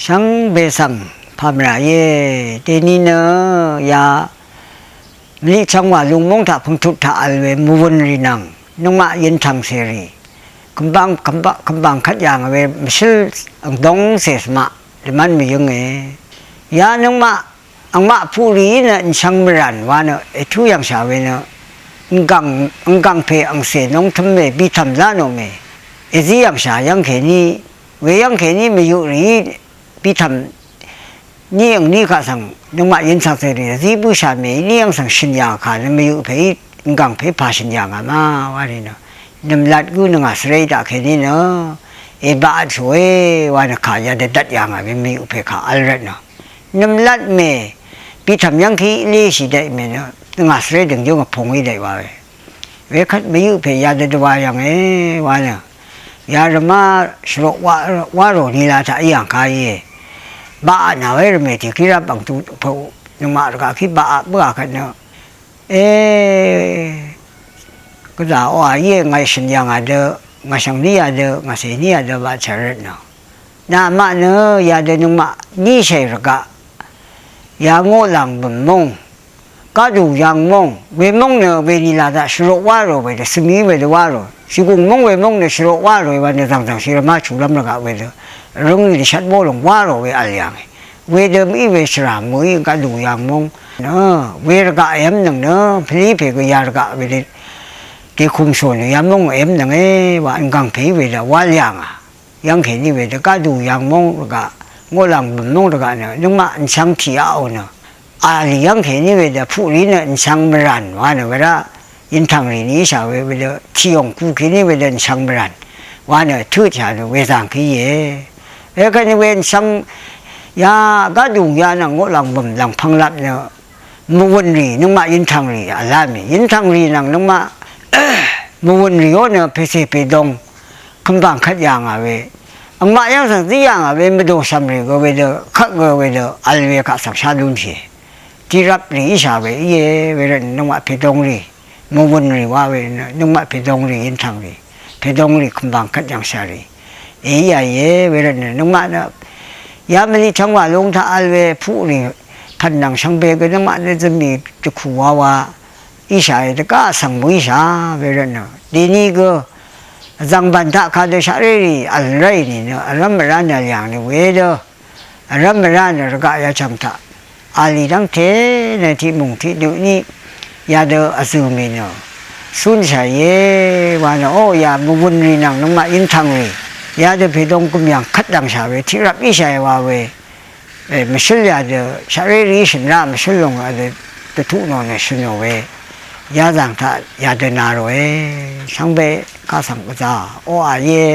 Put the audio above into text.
ช่างเบสังพามราเยเตนีเนยานี่ช่างว่าลุงมงถ้าพังทุถาอัลเวมุวนรีนังน้องมาเย็นทางเสรีคำบางขัดอย่างเวมิชลอังดงเสสมาหรือมันมียังไงยาน้องมาอังมาผู้รีเนี่ยช่างไม่รันว่าเนาะไอ้ทุกอย่างชาวเวเนาะอังกังเพอังเสน้องทำเมบีทำล้านโอเมไอ้ที่อย่างชายังแค่นี้เวยังแค่นี้ไม่อยู่รีบีทำนี่อย่างนี้ก็สั่งน้องมาเย็นสักเสรีที่ผู้ชายเมนี่ยังสั่งชินยาค่ะนั่นไม่อยู่เพอังกังเพพาชินยามาว่านี่เนาะน้ำลัดกูนึงอ่ะสระดักแค่นี้เนาะไอ้บ้าช่วยว่านักขายาเด็ดอย่างอ่ะไม่มีอุปการอะไรเนาะน้ำลัดเมย์พี่ทำยังขี้เลี้ยสิได้เมย์เนาะนึงอ่ะสระดึงยุ่งกับพงอีได้ว่าเวคัดไม่อยู่เพยาเด็ดว่าอย่างเอ้ว่าเนี่ยยาละมาสโลว่าโรนี่ละจะอย่างใครบ้าหนาเวรเมย์ที่คิดว่าบางตัวพอนึงมาแล้วก็คิดบ้าเบื่อกันเนาะก็จะว่าเย่ไงสัญญาณเดอไงสังนี้เดอไงเสียนี้เดอว่าเฉลี่ยเนาะน้ามาเนอะยาเดนุมานี่ใช่หรือก็ยาโง่หลังบนมงก็ดูยังมงเวมงเนอะเวนีลาดาสโลว่าโรเวเดสมีเวเดว่าโรสิกุงมงเวมงเนสโลว่าโรวันเดต่างๆสิรามาชุลำละก็เวเดรุ่งนี้ชัดโบลงว่าโรเวอะไรอย่างเวเดมีเวสรามมือก็ดูยังมงเนอะเวรก็เอ็มหนึ่งเนอะพลีเพกยาก็เวเดที่คุมส่วนยามมงเอ็มนั่งว่าอังกังผีเวลาว่าอย่างอ่ะยังเห็นนี่เวลาก็ดูยังมงก็งอหลังบุญมงก็เนี่ยนึกว่าอันช่างที่เอาเนาะอะไรยังเห็นนี่เวลาผู้นี้เนี่ยอันช่างไม่รันว่าเนี่ยเวลายินทางนี้ชาวเวลาที่องกูคิดนี่เวลาช่างไม่รันว่าเนี่ยทื่อชาเนี่ยเวลาขี้เย่แล้วก็เนี่ยเวลาช่างยาก็ดูยาหนังงอหลังบุญหลังพังลับเนี่ยมุวนรีนึกว่ายินทางรีอะไรเนี่ยยินทางรีหนังนึกว่ามูนริโอเนี่ยเพเซเปดงคำบางขัดอย่างอ่ะเวอังมายังสังที่อย่างอ่ะเวไม่ดูสำเร็จก็เวเดขัดก็เวเดอัลเวกัสักชาลุนเสียที่รับรีชาเวเย่เวเดนึกว่าเพดงรีมูนริว่าเวนึกว่าเพดงรียินทางรีเพดงรีคำบางขัดอย่างชารีเอ๋ยเย่เวเดนึกว่าเนี่ยยามนี้ช่างว่าลงท่าอัลเวผู้นี่พันดังช่างเบก็นึกว่าเนี่ยจะมีจะขู่ว่าอีสายแต่ก็สั่งมุ้ยสาเวรเนาะดีนี่ก็จังบันทักขาดชาเรื่องอะไรนี่เนาะรำร้านอะไรอย่างนี้เวเดอรำร้านอะไรก็ยาจังท่าอะไรทั้งเทในที่มุงที่ดูนี่ยาเดออาซูมิเนาะสุนชายว่าเนาะโอ้ยาบุญรีนังน้องมาอินทังรียาเดอพิดงกุมยังคัดดังชาเวที่รับอีสายว่าเวไม่ใช่ยาเดอชาเรื่องสินรามไม่ใช่ลงอะไรตัวทุกนอนสินเอาเวยาจังท่ายาเดินนาโรเอช่างเบข้าสังกจ้าโอ้อาเย่